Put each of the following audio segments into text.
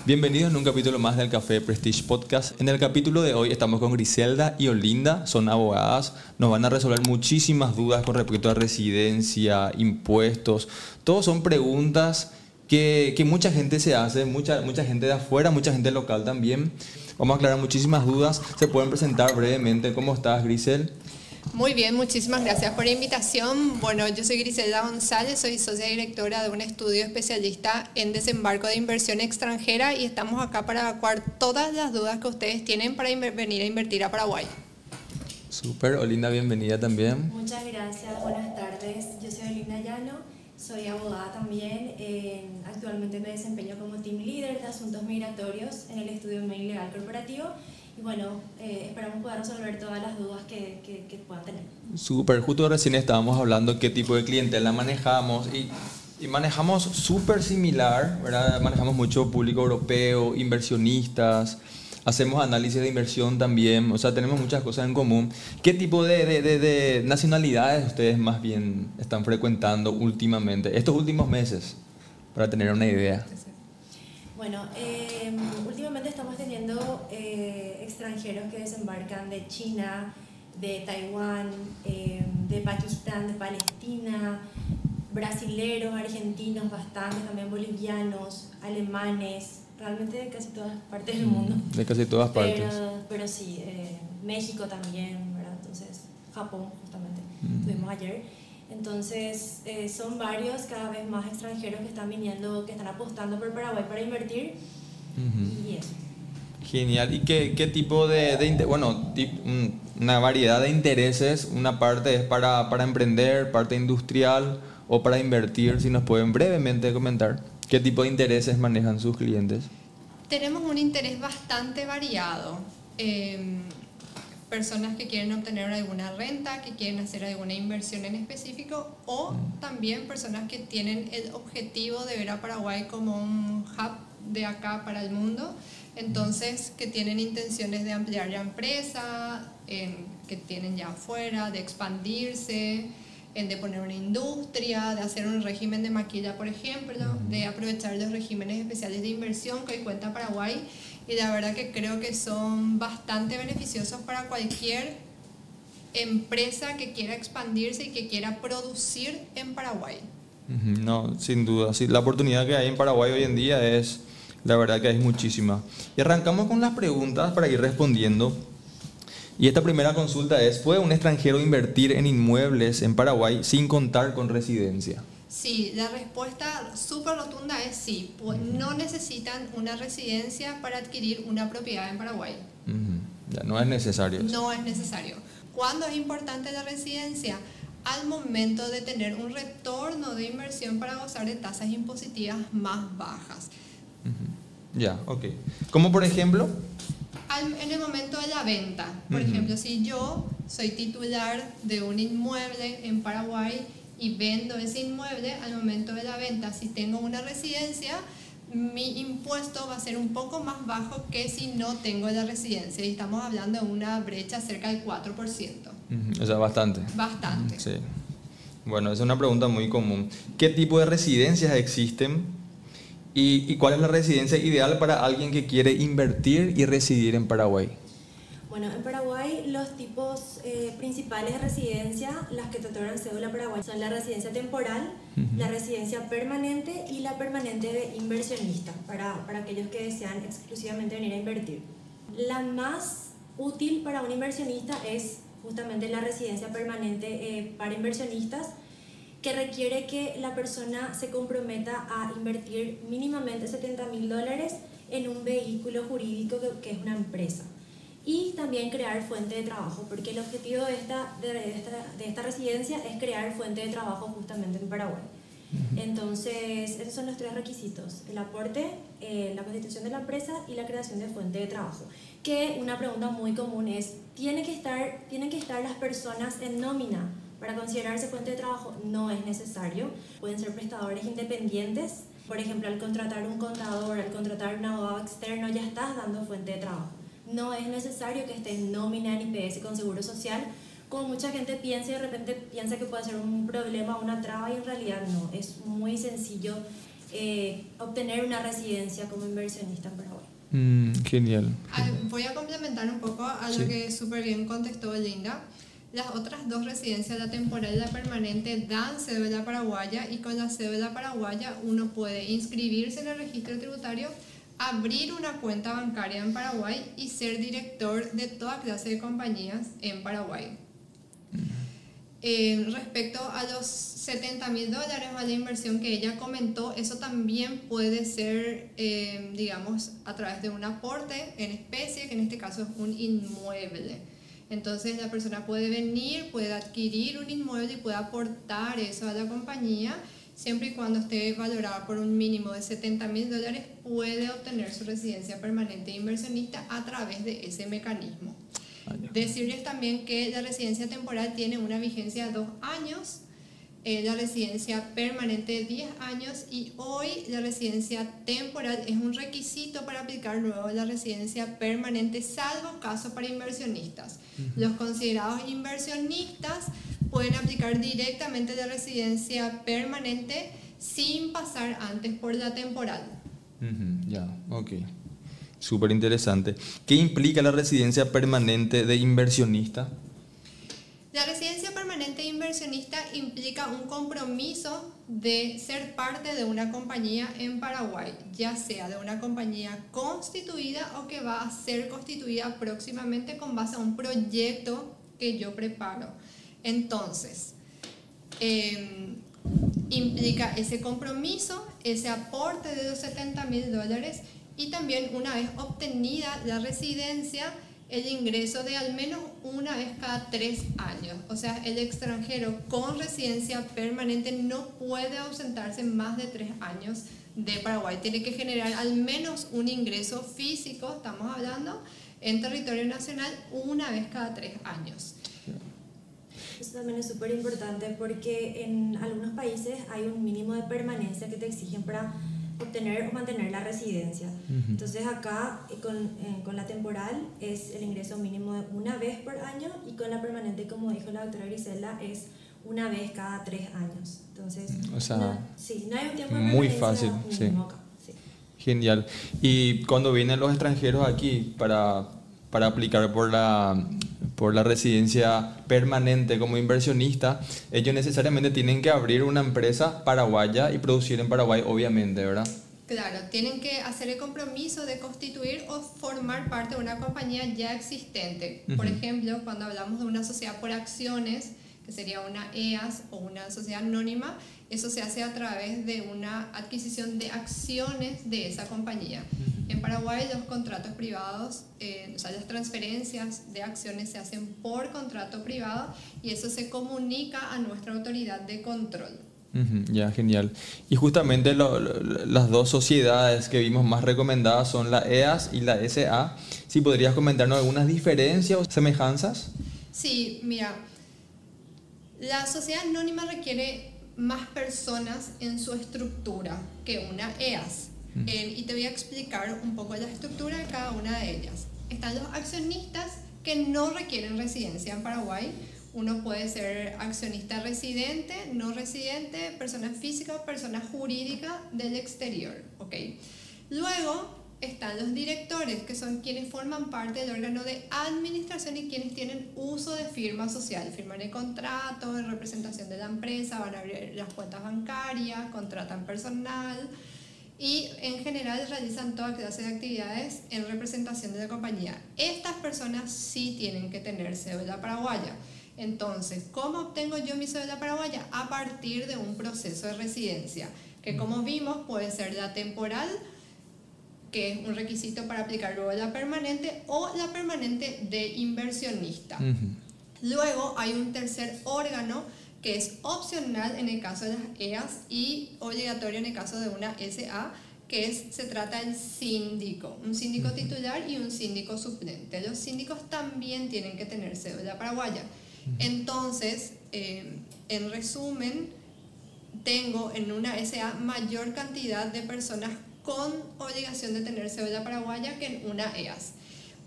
Bienvenidos en un capítulo más del Café Prestige Podcast. En el capítulo de hoy estamos con Griselda y Olinda, son abogadas, nos van a resolver muchísimas dudas con respecto a residencia, impuestos. Todos son preguntas que mucha gente se hace, mucha gente de afuera, mucha gente local también. Vamos a aclarar muchísimas dudas. Se pueden presentar brevemente. ¿Cómo estás, Grisel? Muy bien, muchísimas gracias por la invitación. Bueno, yo soy Griselda González, soy socia directora de un estudio especialista en desembarco de inversión extranjera y estamos acá para evacuar todas las dudas que ustedes tienen para venir a invertir a Paraguay. Súper, Olinda, bienvenida también. Muchas gracias, buenas tardes. Yo soy Olinda Llano, soy abogada también. Actualmente me desempeño como team leader de asuntos migratorios en el estudio Mail Legal Corporativo. Y bueno, esperamos poder resolver todas las dudas que puedan tener. Súper, justo recién estábamos hablando qué tipo de clientela manejamos y manejamos súper similar, ¿verdad? Manejamos mucho público europeo, inversionistas, hacemos análisis de inversión también, o sea, tenemos muchas cosas en común. ¿Qué tipo de nacionalidades ustedes más bien están frecuentando últimamente, estos últimos meses, para tener una idea? Bueno, últimamente estamos teniendo extranjeros que desembarcan de China, de Taiwán, de Pakistán, de Palestina, brasileros, argentinos, bastantes, también bolivianos, alemanes, realmente de casi todas partes del mundo. De casi todas partes. Pero sí, México también, ¿verdad? Entonces, Japón justamente, estuvimos ayer. Entonces, son varios, cada vez más extranjeros que están viniendo, que están apostando por Paraguay para invertir. Y eso. Genial. ¿Y qué tipo una variedad de intereses? Una parte es para emprender, parte industrial o para invertir. Si nos pueden brevemente comentar qué tipo de intereses manejan sus clientes. Tenemos un interés bastante variado. Personas que quieren obtener alguna renta, que quieren hacer alguna inversión en específico, o también personas que tienen el objetivo de ver a Paraguay como un hub de acá para el mundo, entonces que tienen intenciones de ampliar la empresa, que tienen ya afuera, de expandirse, de poner una industria, de hacer un régimen de maquila, por ejemplo, de aprovechar los regímenes especiales de inversión que hoy cuenta Paraguay. Y la verdad que creo que son bastante beneficiosos para cualquier empresa que quiera expandirse y que quiera producir en Paraguay. No, sin duda. Sí, la oportunidad que hay en Paraguay hoy en día es, la verdad que es muchísima. Y arrancamos con las preguntas para ir respondiendo. Y esta primera consulta es, ¿puede un extranjero invertir en inmuebles en Paraguay sin contar con residencia? Sí, la respuesta súper rotunda es sí. No necesitan una residencia para adquirir una propiedad en Paraguay. Ya, no es necesario eso. No es necesario. ¿Cuándo es importante la residencia? Al momento de tener un retorno de inversión para gozar de tasas impositivas más bajas. Ya, ok. ¿Cómo por ejemplo? En el momento de la venta. Por ejemplo, si yo soy titular de un inmueble en Paraguay y vendo ese inmueble, al momento de la venta, si tengo una residencia, mi impuesto va a ser un poco más bajo que si no tengo la residencia. Y estamos hablando de una brecha cerca del 4%. O sea, bastante. Bastante. Sí. Bueno, esa es una pregunta muy común. ¿Qué tipo de residencias existen? ¿Y cuál es la residencia ideal para alguien que quiere invertir y residir en Paraguay? Bueno, en Paraguay los tipos principales de residencia, las que te otorgan cédula Paraguay, son la residencia temporal, la residencia permanente y la permanente de inversionista, para aquellos que desean exclusivamente venir a invertir. La más útil para un inversionista es justamente la residencia permanente para inversionistas, que requiere que la persona se comprometa a invertir mínimamente $70.000 en un vehículo jurídico que es una empresa. Y también crear fuente de trabajo, porque el objetivo de esta residencia es crear fuente de trabajo justamente en Paraguay. Entonces, esos son los tres requisitos: el aporte, la constitución de la empresa y la creación de fuente de trabajo. Que una pregunta muy común es, ¿tienen que estar las personas en nómina para considerarse fuente de trabajo? No es necesario, pueden ser prestadores independientes. Por ejemplo, al contratar un contador, al contratar un abogado externo, ya estás dando fuente de trabajo. No es necesario que esté en nómina en IPS con Seguro Social, como mucha gente piensa y de repente piensa que puede ser un problema, una traba, y en realidad no, es muy sencillo obtener una residencia como inversionista en Paraguay. Genial. Voy a complementar un poco a lo que súper bien contestó Linda. Las otras dos residencias, la temporal y la permanente, dan cédula paraguaya, y con la cédula paraguaya uno puede inscribirse en el registro tributario, abrir una cuenta bancaria en Paraguay y ser director de toda clase de compañías en Paraguay. Respecto a los $70,000 o a la inversión que ella comentó, eso también puede ser, digamos, a través de un aporte en especie, que en este caso es un inmueble. Entonces la persona puede venir, puede adquirir un inmueble y puede aportar eso a la compañía. Siempre y cuando esté valorada por un mínimo de $70,000, puede obtener su residencia permanente de inversionista a través de ese mecanismo. Decirles también que la residencia temporal tiene una vigencia de 2 años, la residencia permanente de 10 años, y hoy la residencia temporal es un requisito para aplicar luego la residencia permanente, salvo caso para inversionistas. Los considerados inversionistas pueden aplicar directamente la residencia permanente sin pasar antes por la temporal. Ya, ok. Súper interesante. ¿Qué implica la residencia permanente de inversionista? La residencia permanente de inversionista implica un compromiso de ser parte de una compañía en Paraguay, ya sea de una compañía constituida o que va a ser constituida próximamente con base a un proyecto que yo preparo. Entonces, implica ese compromiso, ese aporte de los $70,000, y también, una vez obtenida la residencia, el ingreso de al menos una vez cada 3 años. O sea, el extranjero con residencia permanente no puede ausentarse más de 3 años de Paraguay. Tiene que generar al menos un ingreso físico, estamos hablando, en territorio nacional una vez cada 3 años. Eso también es súper importante porque en algunos países hay un mínimo de permanencia que te exigen para obtener o mantener la residencia. Entonces acá con la temporal es el ingreso mínimo de una vez por año, y con la permanente, como dijo la doctora Griselda, es una vez cada 3 años. Entonces, o sea, no hay un tiempo de muy permanencia fácil, mínimo sí. acá. Sí. Genial. Y cuando vienen los extranjeros aquí para aplicar por la residencia permanente como inversionista, ellos necesariamente tienen que abrir una empresa paraguaya y producir en Paraguay, obviamente, ¿verdad? Claro, tienen que hacer el compromiso de constituir o formar parte de una compañía ya existente. Por ejemplo, cuando hablamos de una sociedad por acciones, que sería una EAS o una sociedad anónima, eso se hace a través de una adquisición de acciones de esa compañía. En Paraguay los contratos privados, o sea, las transferencias de acciones se hacen por contrato privado, y eso se comunica a nuestra autoridad de control. Ya, genial. Y justamente las dos sociedades que vimos más recomendadas son la EAS y la SA. ¿Sí podrías comentarnos algunas diferencias o semejanzas? Sí, mira, la sociedad anónima requiere más personas en su estructura que una EAS. Y te voy a explicar un poco la estructura de cada una de ellas. Están los accionistas que no requieren residencia en Paraguay. Uno puede ser accionista residente, no residente, persona física o persona jurídica del exterior. ¿Okay? Luego están los directores, que son quienes forman parte del órgano de administración y quienes tienen uso de firma social. Firman el contrato en representación de la empresa, van a abrir las cuentas bancarias, contratan personal y en general realizan toda clase de actividades en representación de la compañía. Estas personas sí tienen que tener cédula paraguaya. Entonces, ¿cómo obtengo yo mi cédula paraguaya? A partir de un proceso de residencia, que como vimos puede ser la temporal, que es un requisito para aplicar luego la permanente, o la permanente de inversionista. Luego hay un tercer órgano que es opcional en el caso de las EAS y obligatorio en el caso de una SA, que se trata del síndico, un síndico titular y un síndico suplente. Los síndicos también tienen que tener cédula paraguaya. Entonces, en resumen, tengo en una SA mayor cantidad de personas con obligación de tener cédula paraguaya que en una EAS.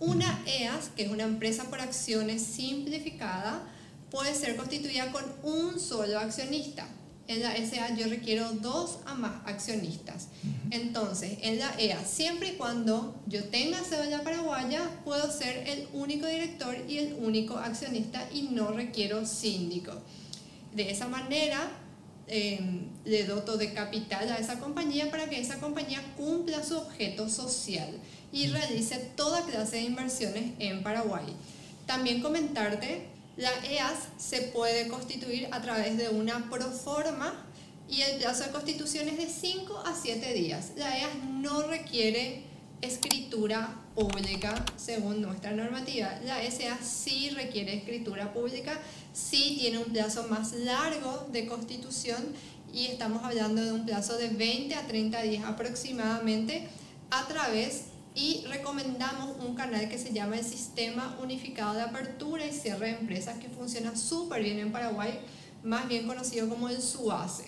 Una EAS, que es una empresa por acciones simplificada, puede ser constituida con un solo accionista. en la SA yo requiero 2 a más accionistas. Entonces, en la EA, siempre y cuando yo tenga cédula paraguaya, puedo ser el único director y el único accionista y no requiero síndico. De esa manera, le doto de capital a esa compañía para que esa compañía cumpla su objeto social y realice toda clase de inversiones en Paraguay. También comentarte, la EAS se puede constituir a través de una proforma y el plazo de constitución es de 5 a 7 días. La EAS no requiere escritura pública según nuestra normativa. La SA sí requiere escritura pública, sí tiene un plazo más largo de constitución y estamos hablando de un plazo de 20 a 30 días aproximadamente a través, y recomendamos un canal que se llama el Sistema Unificado de Apertura y Cierre de Empresas, que funciona súper bien en Paraguay, más bien conocido como el SUACE.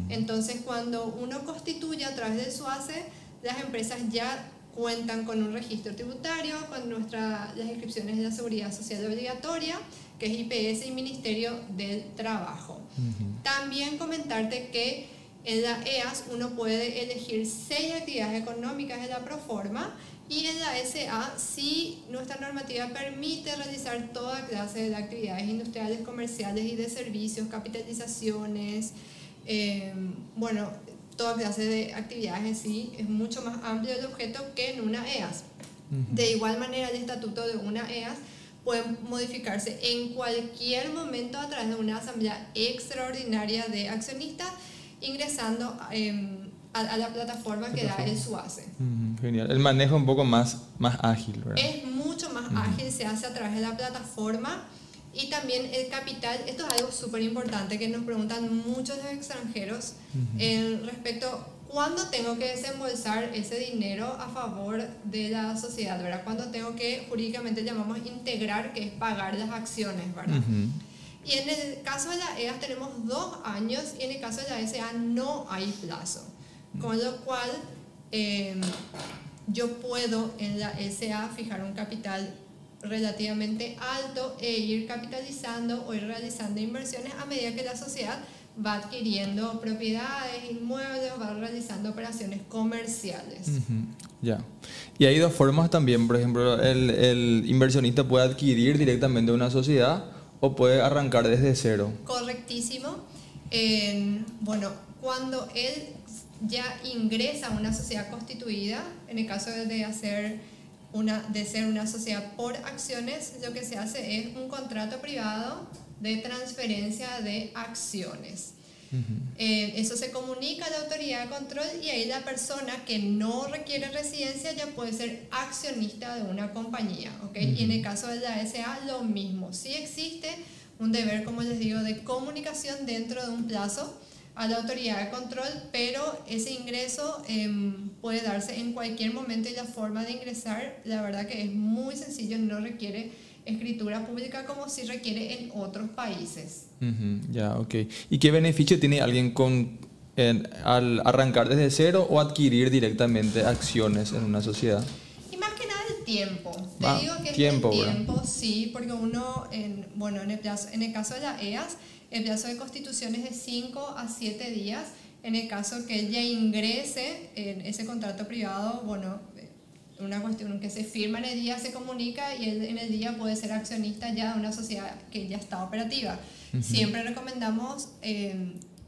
Entonces, cuando uno constituye a través del SUACE, las empresas ya cuentan con un registro tributario, con las inscripciones de la Seguridad Social Obligatoria, que es IPS y Ministerio del Trabajo. También comentarte que en la EAS uno puede elegir 6 actividades económicas en la proforma, y en la SA sí nuestra normativa permite realizar toda clase de actividades industriales, comerciales y de servicios, capitalizaciones, bueno, toda clase de actividades en sí. Es mucho más amplio el objeto que en una EAS. De igual manera, el estatuto de una EAS puede modificarse en cualquier momento a través de una asamblea extraordinaria de accionistas, ingresando a la plataforma que da el SUACE. Genial. El manejo es un poco más ágil, ¿verdad? Es mucho más ágil, se hace a través de la plataforma. Y también el capital, esto es algo súper importante que nos preguntan muchos de los extranjeros respecto a cuándo tengo que desembolsar ese dinero a favor de la sociedad, ¿verdad? Cuándo tengo que, jurídicamente llamamos integrar, que es pagar las acciones, ¿verdad? Y en el caso de la EAS tenemos 2 años y en el caso de la SA no hay plazo. Con lo cual, yo puedo en la SA fijar un capital relativamente alto e ir capitalizando o ir realizando inversiones a medida que la sociedad va adquiriendo propiedades, inmuebles, va realizando operaciones comerciales. Ya. Y hay 2 formas también. Por ejemplo, el inversionista puede adquirir directamente una sociedad o puede arrancar desde cero. Correctísimo. Bueno, cuando él ya ingresa a una sociedad constituida, en el caso de ser una sociedad por acciones, lo que se hace es un contrato privado de transferencia de acciones. Eso se comunica a la autoridad de control y ahí la persona que no requiere residencia ya puede ser accionista de una compañía, ¿okay? Y en el caso de la SA lo mismo. Sí existe un deber, como les digo, de comunicación dentro de un plazo a la autoridad de control, pero ese ingreso puede darse en cualquier momento y la forma de ingresar, la verdad que es muy sencillo, no requiere escritura pública como sí requiere en otros países. Ya, ok. ¿Y qué beneficio tiene alguien al arrancar desde cero o adquirir directamente acciones en una sociedad? Y más que nada el tiempo. Te digo que tiempo, el tiempo, sí, porque uno, en el caso de la EAS, el plazo de constitución es de 5 a 7 días. En el caso que ella ingrese en ese contrato privado, bueno, una cuestión que se firma en el día, se comunica y él en el día puede ser accionista ya de una sociedad que ya está operativa. Siempre recomendamos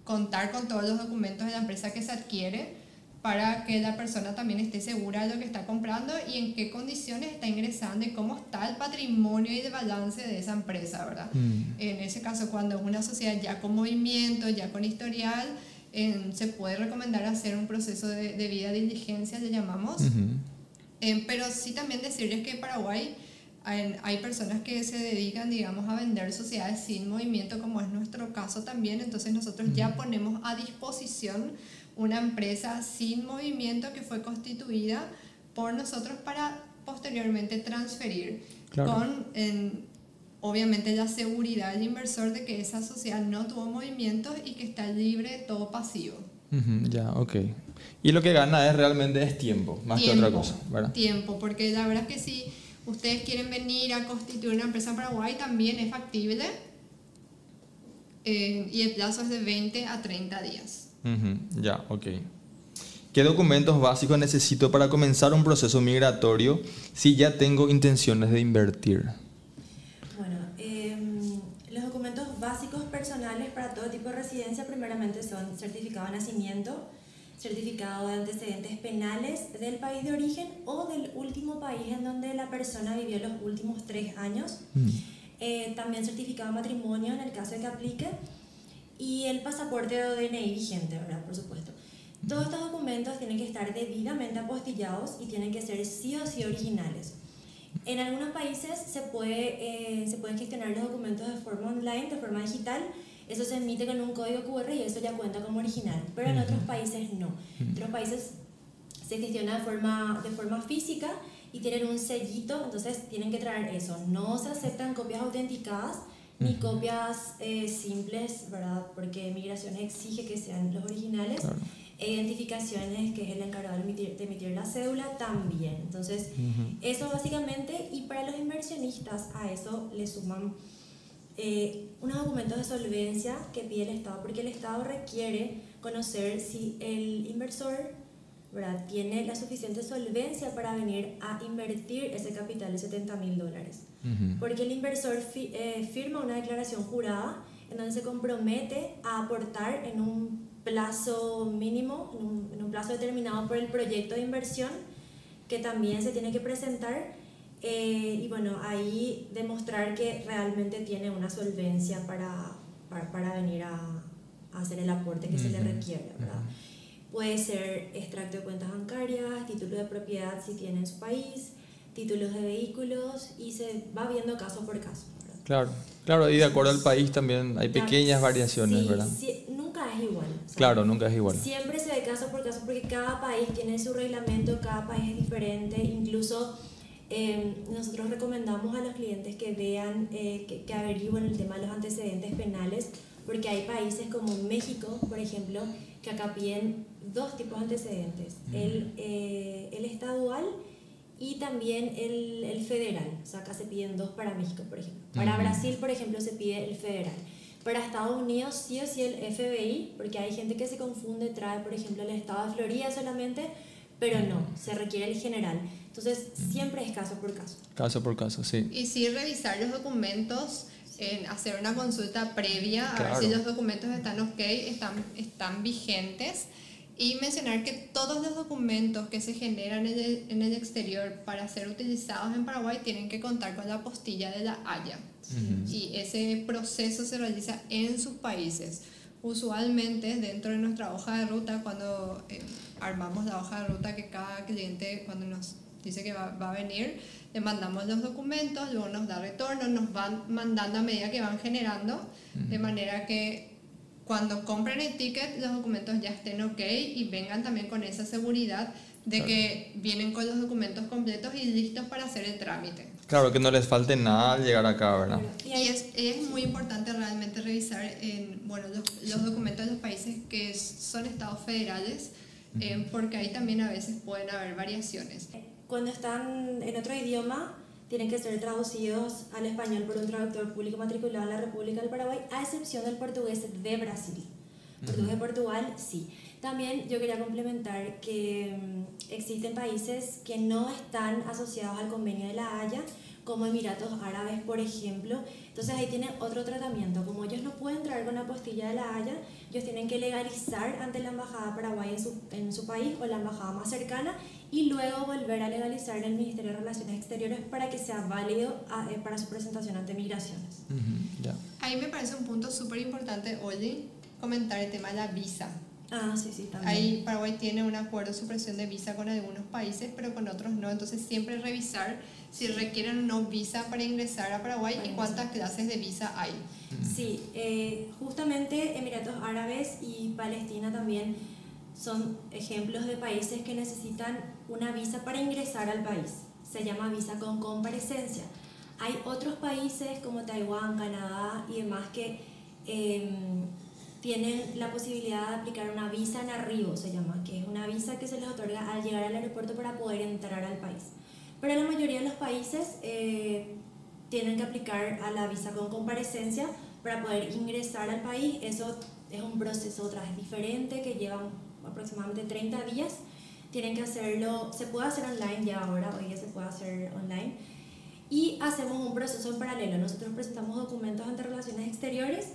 contar con todos los documentos de la empresa que se adquiere para que la persona también esté segura de lo que está comprando y en qué condiciones está ingresando y cómo está el patrimonio y el balance de esa empresa, ¿verdad? En ese caso, cuando es una sociedad ya con movimiento, ya con historial, se puede recomendar hacer un proceso de debida diligencia, le llamamos. Pero sí también decirles que en Paraguay hay personas que se dedican, digamos, a vender sociedades sin movimiento, como es nuestro caso también. Entonces nosotros ya ponemos a disposición una empresa sin movimiento que fue constituida por nosotros para posteriormente transferir, con obviamente la seguridad del inversor de que esa sociedad no tuvo movimientos y que está libre de todo pasivo. Ya, ok. Y lo que gana realmente tiempo, más que otra cosa, ¿verdad? Tiempo, porque la verdad es que si ustedes quieren venir a constituir una empresa en Paraguay, también es factible. y el plazo es de 20 a 30 días. Ya, ok. ¿Qué documentos básicos necesito para comenzar un proceso migratorio si ya tengo intenciones de invertir? Bueno, los documentos básicos personales para todo tipo de residencia primeramente son certificado de nacimiento, certificado de antecedentes penales del país de origen o del último país en donde la persona vivió los últimos 3 años. También certificado de matrimonio en el caso de que aplique, y el pasaporte o DNI vigente, ¿verdad? Por supuesto. Todos estos documentos tienen que estar debidamente apostillados y tienen que ser sí o sí originales. En algunos países se pueden gestionar los documentos de forma online, de forma digital. Eso se emite con un código QR y eso ya cuenta como original. Pero en otros países no. En otros países se gestiona de forma física y tienen un sellito, entonces tienen que traer eso. No se aceptan copias autenticadas ni copias simples, ¿verdad? Porque migración exige que sean los originales. Claro. Identificaciones, que es el encargado de emitir la cédula, también. Entonces, eso básicamente, y para los inversionistas a eso le suman unos documentos de solvencia que pide el Estado, porque el Estado requiere conocer si el inversor, ¿verdad?, tiene la suficiente solvencia para venir a invertir ese capital de $70.000. Porque el inversor firma una declaración jurada en donde se compromete a aportar en un plazo mínimo, en un plazo determinado por el proyecto de inversión, que también se tiene que presentar, y bueno, ahí demostrar que realmente tiene una solvencia para venir a hacer el aporte que se le requiere, ¿verdad? Puede ser extracto de cuentas bancarias, título de propiedad si tiene en su país, títulos de vehículos, y se va viendo caso por caso, ¿verdad? Claro, claro, y de acuerdo al país también hay pequeñas variaciones, sí, ¿verdad? Sí, nunca es igual. O sea, claro, nunca es igual. Siempre se ve caso por caso porque cada país tiene su reglamento, cada país es diferente. Incluso nosotros recomendamos a los clientes que vean, que averigüen el tema de los antecedentes penales, porque hay países como México, por ejemplo, que acá piden 2 tipos de antecedentes, el estadual y también el federal. O sea, acá se piden 2 para México, por ejemplo. Para Brasil, por ejemplo, se pide el federal. Para Estados Unidos sí o sí el FBI, porque hay gente que se confunde, trae por ejemplo el estado de Florida solamente, pero no, se requiere el general. Entonces siempre es caso por caso. Caso por caso, sí. Y sí revisar los documentos, hacer una consulta previa, claro, a ver si los documentos están ok, están vigentes. Y mencionar que todos los documentos que se generan en el exterior para ser utilizados en Paraguay tienen que contar con la apostilla de la Haya. Y ese proceso se realiza en sus países. Usualmente dentro de nuestra hoja de ruta, cuando armamos la hoja de ruta, que cada cliente cuando nos dice que va a venir, le mandamos los documentos, luego nos da retorno, nos van mandando a medida que van generando, de manera que cuando compren el ticket los documentos ya estén ok y vengan también con esa seguridad de que vienen con los documentos completos y listos para hacer el trámite. Claro, que no les falte nada al llegar acá, ¿verdad? Y es muy importante realmente revisar los documentos de los países que son estados federales, porque ahí también a veces pueden haber variaciones. Cuando están en otro idioma, tienen que ser traducidos al español por un traductor público matriculado en la República del Paraguay, a excepción del portugués de Brasil. Portugués de Portugal, sí. También yo quería complementar que existen países que no están asociados al convenio de la Haya, como Emiratos Árabes, por ejemplo. Entonces ahí tienen otro tratamiento. Como ellos no pueden traer con la apostilla de la Haya, ellos tienen que legalizar ante la embajada paraguaya en su país o la embajada más cercana, y luego volver a legalizar en el Ministerio de Relaciones Exteriores para que sea válido para su presentación ante migraciones. Ahí me parece un punto súper importante, Oli, comentar el tema de la visa. Sí, también. Ahí Paraguay tiene un acuerdo de supresión de visa con algunos países, pero con otros no. Entonces siempre revisar si requieren o no visa para ingresar a Paraguay y cuántas clases de visa hay. Sí, justamente Emiratos Árabes y Palestina también son ejemplos de países que necesitan una visa para ingresar al país. Se llama visa con comparecencia. Hay otros países como Taiwán, Canadá y demás que tienen la posibilidad de aplicar una visa en arribo, se llama, que es una visa que se les otorga al llegar al aeropuerto para poder entrar al país. Pero la mayoría de los países tienen que aplicar a la visa con comparecencia para poder ingresar al país. Eso es un proceso otra vez diferente que lleva aproximadamente 30 días. Tienen que hacerlo, se puede hacer online ya ahora, hoy ya se puede hacer online. Y hacemos un proceso en paralelo. Nosotros presentamos documentos ante Relaciones Exteriores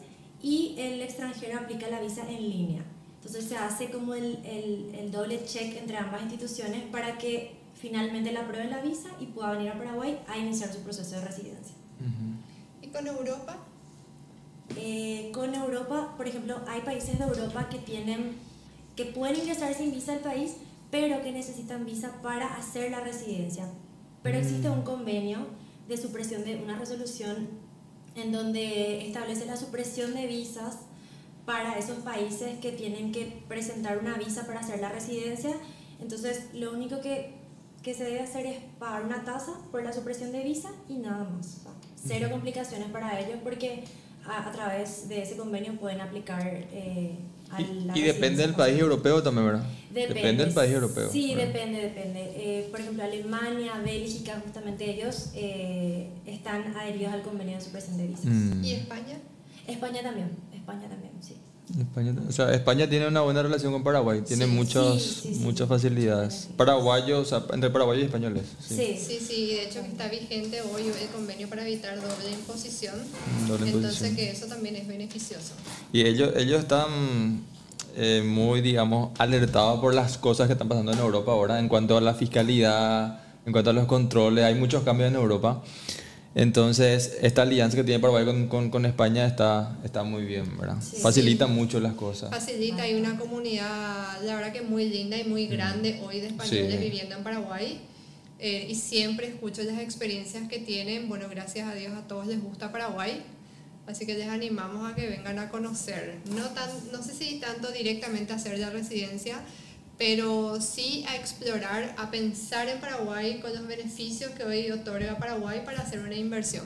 y el extranjero aplica la visa en línea. Entonces se hace como el doble check entre ambas instituciones para que finalmente le aprueben la visa y pueda venir a Paraguay a iniciar su proceso de residencia. ¿Y con Europa? Con Europa, por ejemplo, hay países de Europa que pueden ingresar sin visa al país, pero que necesitan visa para hacer la residencia. Pero existe un convenio de supresión de una resolución en donde establece la supresión de visas para esos países que tienen que presentar una visa para hacer la residencia. Entonces, lo único que se debe hacer es pagar una tasa por la supresión de visa y nada más. O sea, cero complicaciones para ellos porque a través de ese convenio pueden aplicar y depende del país europeo también, ¿verdad? Depende del país europeo. Sí, ¿verdad? depende. Por ejemplo, Alemania, Bélgica, justamente ellos están adheridos al convenio de supresión de visas. ¿Y España? España también, sí. España tiene una buena relación con Paraguay, tiene muchas facilidades. Paraguayos, entre paraguayos y españoles. Sí, de hecho que está vigente hoy el convenio para evitar doble imposición. Entonces que eso también es beneficioso. Y ellos están muy, digamos, alertados por las cosas que están pasando en Europa ahora en cuanto a la fiscalidad, en cuanto a los controles. Hay muchos cambios en Europa. Entonces, esta alianza que tiene Paraguay con España está muy bien, ¿verdad? Sí. Facilita mucho las cosas. Facilita, hay una comunidad, la verdad que muy linda y muy grande hoy de españoles viviendo en Paraguay. Y siempre escucho las experiencias que tienen. Bueno, gracias a Dios a todos les gusta Paraguay. Así que les animamos a que vengan a conocer. No sé si tanto directamente a hacer la residencia, pero sí a explorar, a pensar en Paraguay con los beneficios que hoy otorga Paraguay para hacer una inversión.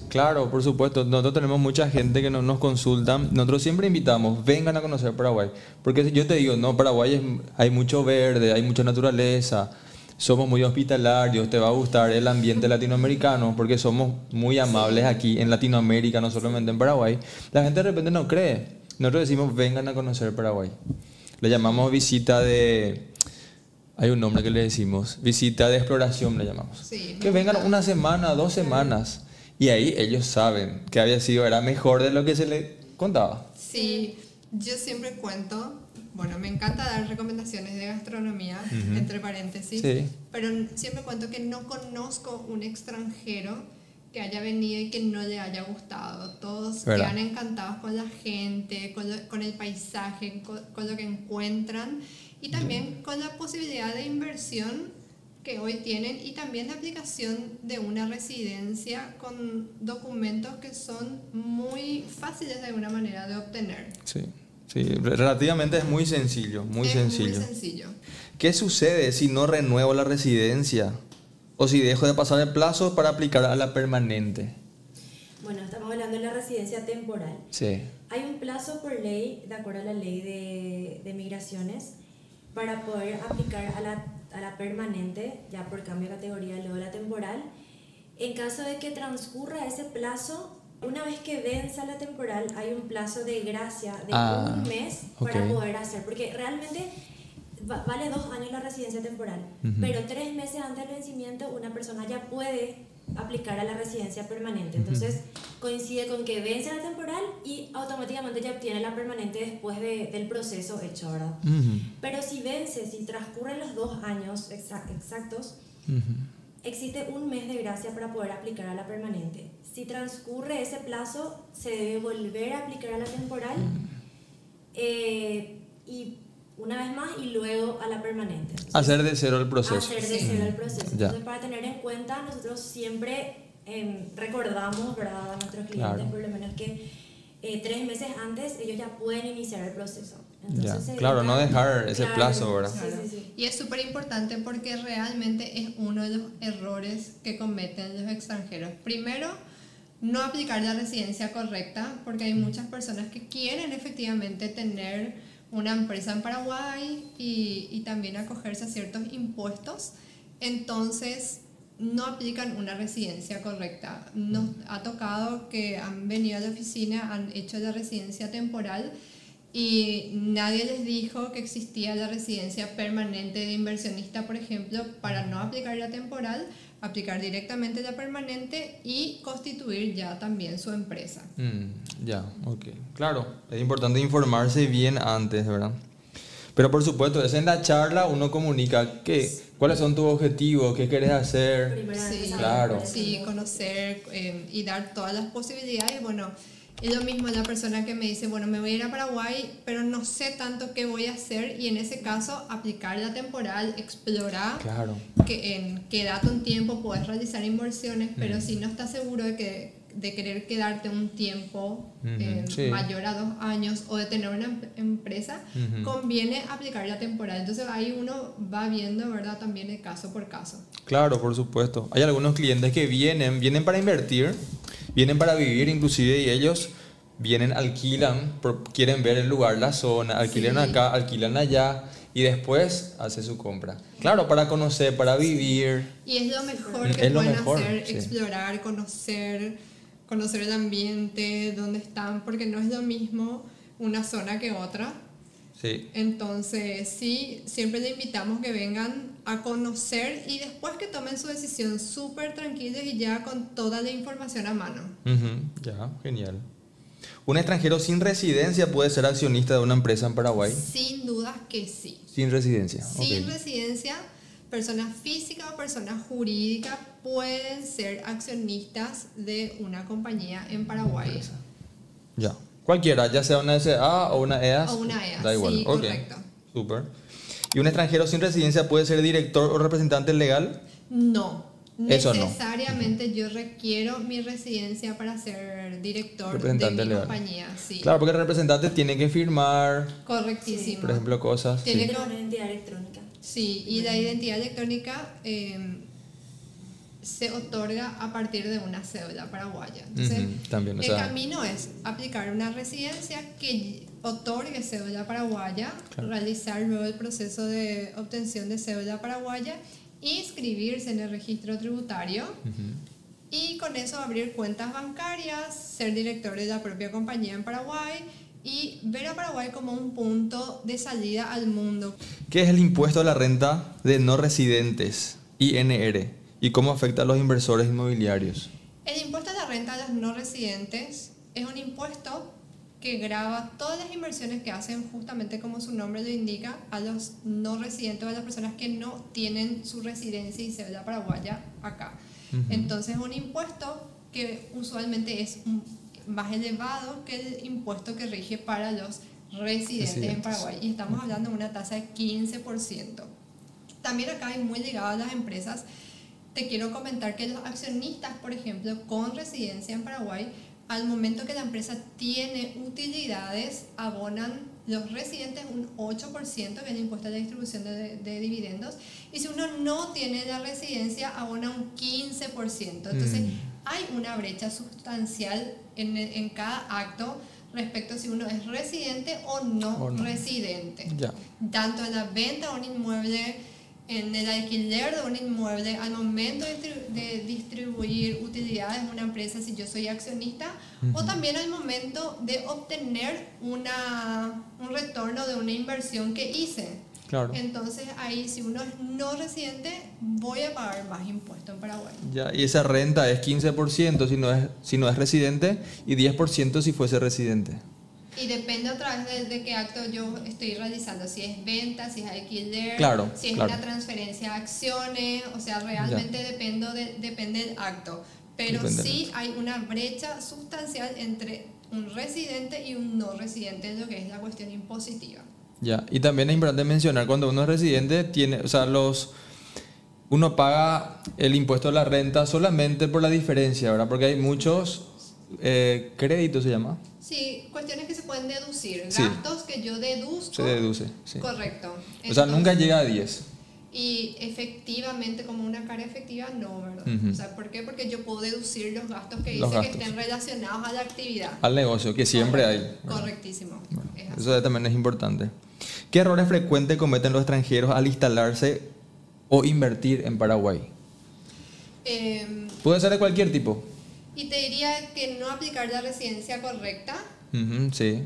Claro, por supuesto. Nosotros tenemos mucha gente que nos consulta. Nosotros siempre invitamos, vengan a conocer Paraguay. Porque yo te digo, no, Paraguay hay mucho verde, hay mucha naturaleza, somos muy hospitalarios, te va a gustar el ambiente latinoamericano, porque somos muy amables aquí en Latinoamérica, no solamente en Paraguay. La gente de repente no cree. Nosotros decimos, vengan a conocer Paraguay. Le llamamos visita de... Hay un nombre que le decimos, visita de exploración le llamamos. Sí, que vengan una semana, 2 semanas. Y ahí ellos saben que era mejor de lo que se les contaba. Sí, yo siempre cuento, bueno, me encanta dar recomendaciones de gastronomía, entre paréntesis, pero siempre cuento que no conozco un extranjero que haya venido y que no le haya gustado. Todos quedan encantados con la gente, con el paisaje, con lo que encuentran y también con la posibilidad de inversión que hoy tienen y también la aplicación de una residencia con documentos que son muy fáciles de alguna manera de obtener. Sí, relativamente es muy sencillo, muy sencillo. ¿Qué sucede si no renuevo la residencia? ¿O si dejo de pasar el plazo para aplicar a la permanente? Bueno, estamos hablando de la residencia temporal. Sí. Hay un plazo por ley, de acuerdo a la ley de migraciones, para poder aplicar a la permanente, ya por cambio de categoría, luego la temporal. En caso de que transcurra ese plazo, una vez que venza la temporal, hay un plazo de gracia de un mes para poder hacer, porque realmente vale 2 años la residencia temporal, pero 3 meses antes del vencimiento una persona ya puede aplicar a la residencia permanente. Entonces coincide con que vence la temporal y automáticamente ya obtiene la permanente después del proceso hecho, ¿verdad? Pero si transcurren los 2 años exactos, existe un mes de gracia para poder aplicar a la permanente. Si transcurre ese plazo, se debe volver a aplicar a la temporal y una vez más y luego a la permanente. Entonces, hacer de cero el proceso. Entonces, para tener en cuenta, nosotros siempre recordamos, ¿verdad?, a nuestros clientes, por lo menos que 3 meses antes ellos ya pueden iniciar el proceso. Entonces, no dejar ese plazo, ¿verdad? Sí. Y es súper importante porque realmente es uno de los errores que cometen los extranjeros. Primero, no aplicar la residencia correcta, porque hay muchas personas que quieren efectivamente tener una empresa en Paraguay y también acogerse a ciertos impuestos. Entonces no aplican una residencia correcta. Nos ha tocado que han venido a la oficina, han hecho la residencia temporal y nadie les dijo que existía la residencia permanente de inversionista, por ejemplo, para no aplicar la temporal, aplicar directamente la permanente y constituir ya también su empresa. Ya, ok. Claro, es importante informarse bien antes, ¿verdad? Pero por supuesto, es en la charla uno comunica cuáles son tus objetivos, qué quieres hacer. Sí, claro. Sí, conocer y dar todas las posibilidades. Bueno, es lo mismo la persona que me dice, bueno, me voy a ir a Paraguay, pero no sé tanto qué voy a hacer, y en ese caso aplicar la temporal, explorar, Claro. quedarte un tiempo, puedes realizar inversiones, pero si no estás seguro de querer quedarte un tiempo Sí. mayor a 2 años o de tener una empresa, conviene aplicar la temporal. Entonces ahí uno va viendo, ¿verdad?, también el caso por caso. Claro, por supuesto. Hay algunos clientes que vienen para invertir, vienen para vivir inclusive, y ellos vienen, alquilan, quieren ver el lugar, la zona, alquilan Sí. acá, alquilan allá y después hace su compra. Claro, para conocer, para vivir. Y es lo mejor que Es lo pueden mejor, hacer, sí. explorar, conocer el ambiente, dónde están, porque no es lo mismo una zona que otra. Sí. Entonces, sí, siempre le invitamos que vengan a conocer y después que tomen su decisión súper tranquilos y ya con toda la información a mano. Ya, genial. ¿Un extranjero sin residencia puede ser accionista de una empresa en Paraguay? Sin dudas que sí. Sin residencia. Sin Ok. residencia, personas físicas o personas jurídicas pueden ser accionistas de una compañía en Paraguay. Ya. Cualquiera, ya sea una SA o una EAS. O una EAS, Da igual. sí, Ok. correcto. Súper. ¿Y un extranjero sin residencia puede ser director o representante legal? No. Eso no. Necesariamente yo requiero mi residencia para ser director Representante de mi legal. compañía. Sí. Claro, porque el representante tiene que firmar, Correctísimo. por ejemplo, cosas. Tiene Sí. que- Tiene una identidad electrónica. Sí, y la identidad electrónica se otorga a partir de una cédula paraguaya. Entonces, También, o el sea, camino es aplicar una residencia que otorgue cédula paraguaya, realizar luego el proceso de obtención de cédula paraguaya, inscribirse en el registro tributario y con eso abrir cuentas bancarias, ser director de la propia compañía en Paraguay y ver a Paraguay como un punto de salida al mundo. ¿qué es el impuesto a la renta de no residentes, INR, y cómo afecta a los inversores inmobiliarios? El impuesto a la renta de los no residentes es un impuesto que grava todas las inversiones que hacen, justamente como su nombre lo indica, a los no residentes, a las personas que no tienen su residencia y cédula paraguaya acá. Entonces es un impuesto que usualmente es más elevado que el impuesto que rige para los residentes en Paraguay, y estamos hablando de una tasa de 15%. También acá hay muy ligado a las empresas. Te quiero comentar que los accionistas, por ejemplo, con residencia en Paraguay, al momento que la empresa tiene utilidades, abonan los residentes un 8%, que es el impuesto a la distribución de dividendos, y si uno no tiene la residencia, abona un 15%. Entonces, hay una brecha sustancial en cada acto respecto a si uno es residente o no residente. Ya. Tanto en la venta de un inmueble, en el alquiler de un inmueble, al momento de distribuir utilidades de una empresa, si yo soy accionista, o también al momento de obtener un retorno de una inversión que hice. Claro. Entonces ahí, si uno es no residente, voy a pagar más impuesto en Paraguay. Ya, y esa renta es 15% si no es residente y 10% si fuese residente. Y depende otra vez de qué acto yo estoy realizando, si es venta, si es alquiler, Claro, si es claro. una transferencia de acciones, o sea, realmente depende del acto. Pero Depende sí del hay una brecha sustancial entre un residente y un no residente en lo que es la cuestión impositiva. Ya, y también es importante mencionar, cuando uno es residente, uno paga el impuesto a la renta solamente por la diferencia, ¿verdad? Porque hay muchos créditos, se llama. Sí, cuestiones que se pueden deducir, Sí. gastos que yo deduzco. Se deduce, sí. Correcto. O sea, nunca llega a 10. Y efectivamente, como una carga efectiva, no, ¿verdad? O sea, ¿por qué? Porque yo puedo deducir los gastos que hice Los que gastos. estén relacionados a la actividad. Al negocio, que siempre hay. ¿verdad? Correctísimo. Es así. Eso también es importante. ¿Qué errores frecuentes cometen los extranjeros al instalarse o invertir en Paraguay? Puede ser de cualquier tipo. Y te diría que no aplicar la residencia correcta. Sí.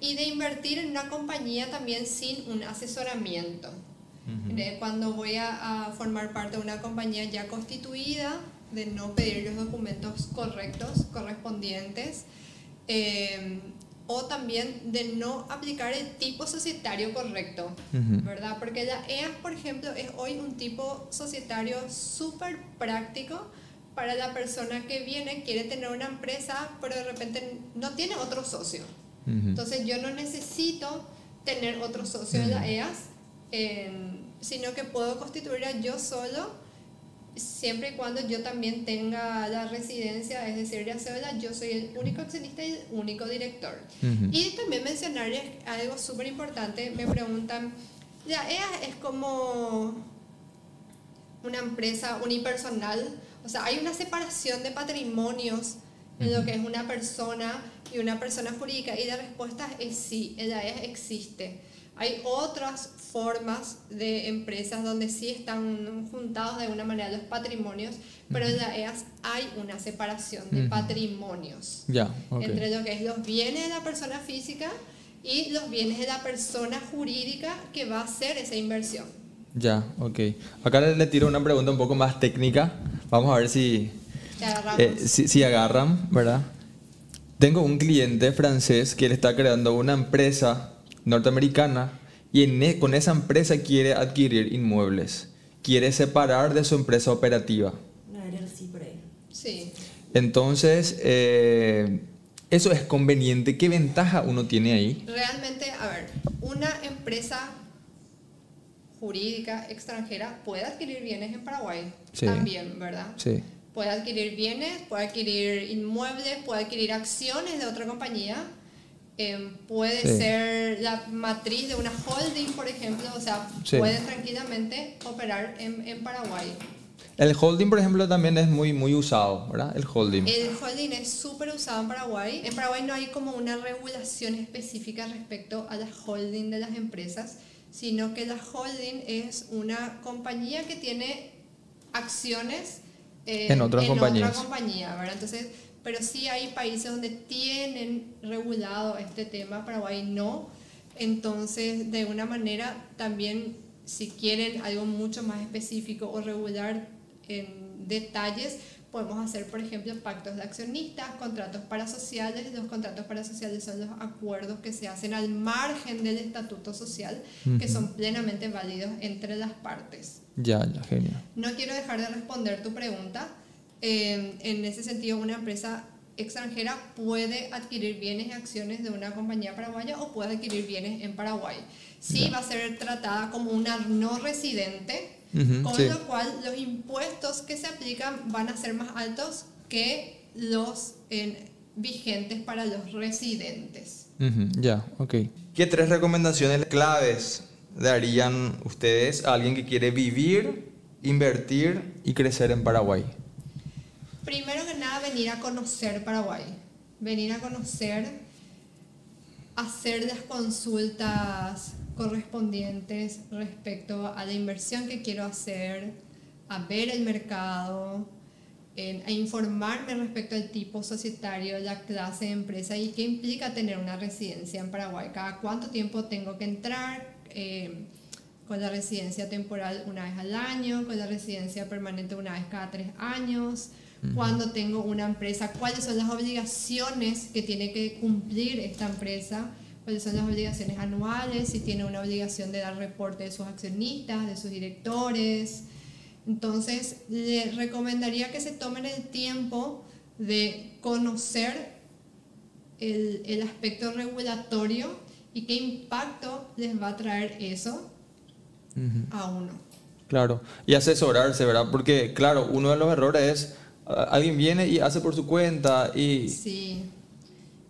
Y de invertir en una compañía también sin un asesoramiento. Cuando voy a formar parte de una compañía ya constituida, de no pedir los documentos correctos, correspondientes, o también de no aplicar el tipo societario correcto, ¿verdad? Porque la EAS, por ejemplo, es hoy un tipo societario súper práctico para la persona que viene, quiere tener una empresa, pero de repente no tiene otro socio. Entonces yo no necesito tener otro socio de la EAS, sino que puedo constituirla yo solo, siempre y cuando yo también tenga la residencia, es decir, la cédula, yo soy el único accionista y el único director. Y también mencionarles algo súper importante, me preguntan, la EAS es como una empresa unipersonal, o sea, hay una separación de patrimonios en lo que es una persona y una persona jurídica, y la respuesta es sí, la EAS existe. Hay otras formas de empresas donde sí están juntados de alguna manera los patrimonios, pero en la EAS hay una separación de patrimonios entre lo que es los bienes de la persona física y los bienes de la persona jurídica que va a hacer esa inversión. Ya, ok. Acá le tiro una pregunta un poco más técnica. Vamos a ver si agarran, ¿verdad? Tengo un cliente francés que él está creando una empresa norteamericana y con esa empresa quiere adquirir inmuebles. Quiere separar de su empresa operativa. Una LLC por ahí. Sí. Entonces, ¿eso es conveniente? ¿Qué ventaja uno tiene ahí? Realmente, a ver, una empresa jurídica extranjera puede adquirir bienes en Paraguay también, ¿verdad? Sí. Puede adquirir bienes, puede adquirir inmuebles, puede adquirir acciones de otra compañía, puede ser la matriz de una holding, por ejemplo, o sea, puede tranquilamente operar en Paraguay. El holding, por ejemplo, también es muy usado, ¿verdad? El holding es súper usado en Paraguay. En Paraguay no hay como una regulación específica respecto a la holding de las empresas, sino que la holding es una compañía que tiene acciones en otra compañía, ¿verdad? Entonces, pero sí hay países donde tienen regulado este tema, Paraguay no. Entonces, de una manera también, si quieren algo mucho más específico o regular en detalles, podemos hacer, por ejemplo, pactos de accionistas, contratos parasociales. Los contratos parasociales son los acuerdos que se hacen al margen del estatuto social, que son plenamente válidos entre las partes. Ya, genial. No quiero dejar de responder tu pregunta. En ese sentido, una empresa extranjera puede adquirir bienes y acciones de una compañía paraguaya o puede adquirir bienes en Paraguay. Sí, va a ser tratada como una no residente, con lo cual los impuestos que se aplican van a ser más altos que los vigentes para los residentes. Ya, ok. ¿Qué 3 recomendaciones claves darían ustedes a alguien que quiere vivir, invertir y crecer en Paraguay? Primero que nada, venir a conocer Paraguay. Venir a conocer, hacer las consultas correspondientes respecto a la inversión que quiero hacer, a ver el mercado, a informarme respecto al tipo societario, la clase de empresa y qué implica tener una residencia en Paraguay. Cada cuánto tiempo tengo que entrar, con la residencia temporal una vez al año, con la residencia permanente una vez cada 3 años. Cuando tengo una empresa, cuáles son las obligaciones que tiene que cumplir esta empresa, cuáles son las obligaciones anuales, si tiene una obligación de dar reporte de sus accionistas, de sus directores. Entonces, le recomendaría que se tomen el tiempo de conocer el aspecto regulatorio y qué impacto les va a traer eso a uno. Claro, y asesorarse, ¿verdad? Porque, claro, uno de los errores es alguien viene y hace por su cuenta y... Sí.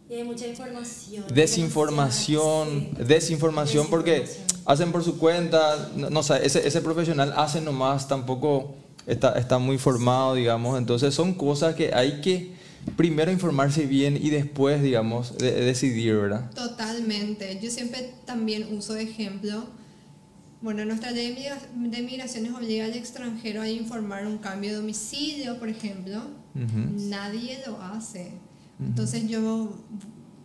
Y hay mucha información. Desinformación porque hacen por su cuenta, no sé, ese profesional hace nomás, tampoco está muy formado, digamos. Entonces son cosas que hay que primero informarse bien y después, digamos, decidir, ¿verdad? Totalmente. Yo siempre también uso de ejemplo Bueno, nuestra ley de migraciones obliga al extranjero a informar un cambio de domicilio, por ejemplo. Nadie lo hace. Entonces yo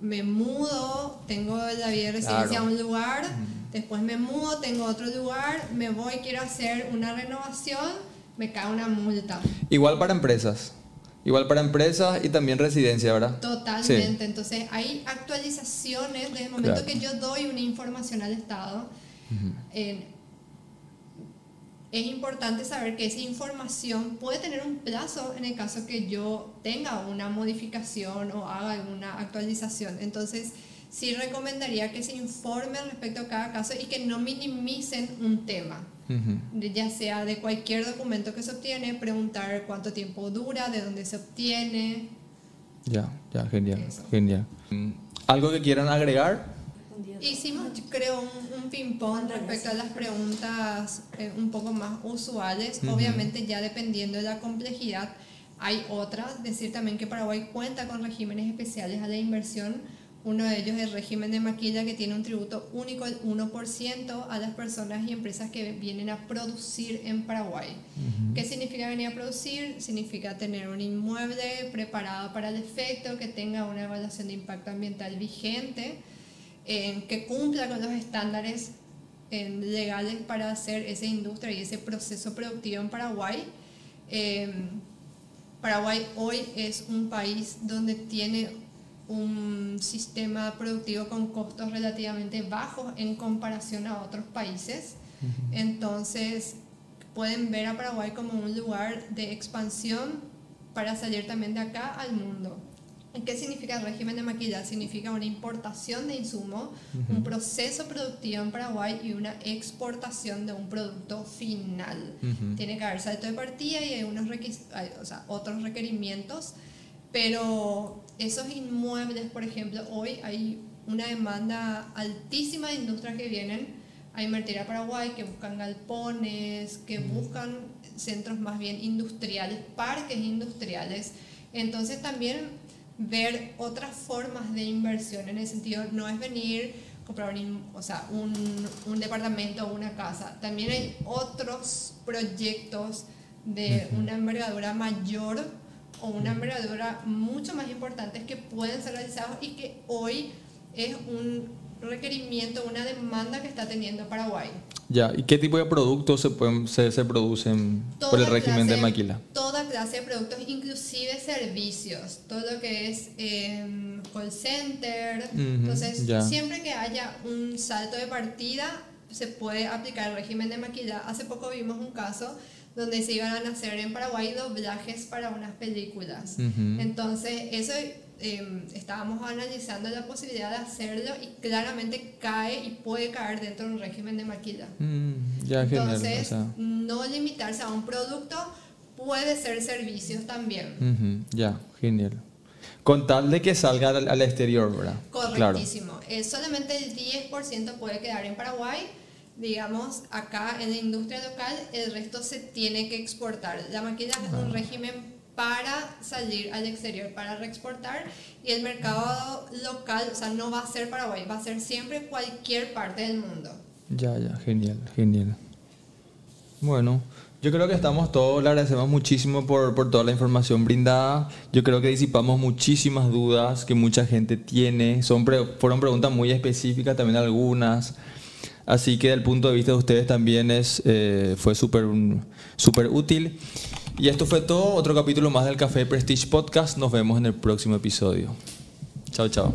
me mudo, tengo la vía de residencia a un lugar, después me mudo, tengo otro lugar, me voy, quiero hacer una renovación, me cae una multa. Igual para empresas y también residencia, ¿verdad? Totalmente. Sí. Entonces hay actualizaciones desde el momento que yo doy una información al Estado. Es importante saber que esa información puede tener un plazo en el caso que yo tenga una modificación o haga alguna actualización. Entonces, sí recomendaría que se informe respecto a cada caso y que no minimicen un tema. Ya sea de cualquier documento que se obtiene, preguntar cuánto tiempo dura, de dónde se obtiene. Ya, genial. ¿Algo que quieran agregar? Hicimos, creo, un ping-pong respecto a las preguntas un poco más usuales. Obviamente, ya dependiendo de la complejidad, hay otras. Decir también que Paraguay cuenta con regímenes especiales a la inversión. Uno de ellos es el régimen de maquila, que tiene un tributo único del 1% a las personas y empresas que vienen a producir en Paraguay. ¿Qué significa venir a producir? Significa tener un inmueble preparado para el efecto, que tenga una evaluación de impacto ambiental vigente, que cumpla con los estándares legales para hacer esa industria y ese proceso productivo en Paraguay. Paraguay hoy es un país donde tiene un sistema productivo con costos relativamente bajos en comparación a otros países. Entonces pueden ver a Paraguay como un lugar de expansión para salir también de acá al mundo. ¿Qué significa el régimen de maquila? Significa una importación de insumos, un proceso productivo en Paraguay y una exportación de un producto final. Tiene que haber salto de partida y hay otros requerimientos, pero esos inmuebles, por ejemplo, hoy hay una demanda altísima de industrias que vienen a invertir a Paraguay, que buscan galpones, que buscan centros más bien industriales, parques industriales. Entonces también ver otras formas de inversión, en el sentido, no es venir, comprar un departamento o una casa. También hay otros proyectos de una envergadura mayor o una envergadura mucho más importante que pueden ser realizados y que hoy es un requerimiento, una demanda que está teniendo Paraguay. Ya, ¿y qué tipo de productos se producen por el régimen de maquila? Toda clase de productos, inclusive servicios, todo lo que es call center. Entonces, siempre que haya un salto de partida, se puede aplicar el régimen de maquila. Hace poco vimos un caso donde se iban a hacer en Paraguay doblajes para unas películas. Entonces, eso estábamos analizando la posibilidad de hacerlo y claramente cae y puede caer dentro de un régimen de maquila. Entonces, no limitarse a un producto, puede ser servicios también. Genial. Con tal de que salga al exterior, ¿verdad? Correctísimo. Claro. Solamente el 10% puede quedar en Paraguay. Digamos, acá en la industria local, el resto se tiene que exportar. La maquila es un régimen para salir al exterior, para reexportar, y el mercado local, no va a ser Paraguay, va a ser siempre cualquier parte del mundo. Genial. Bueno, yo creo que estamos todos, le agradecemos muchísimo por toda la información brindada. Yo creo que disipamos muchísimas dudas que mucha gente tiene, fueron preguntas muy específicas también algunas. Así que desde el punto de vista de ustedes también fue súper útil. Y esto fue todo, otro capítulo más del Café Prestige Podcast. Nos vemos en el próximo episodio. Chao.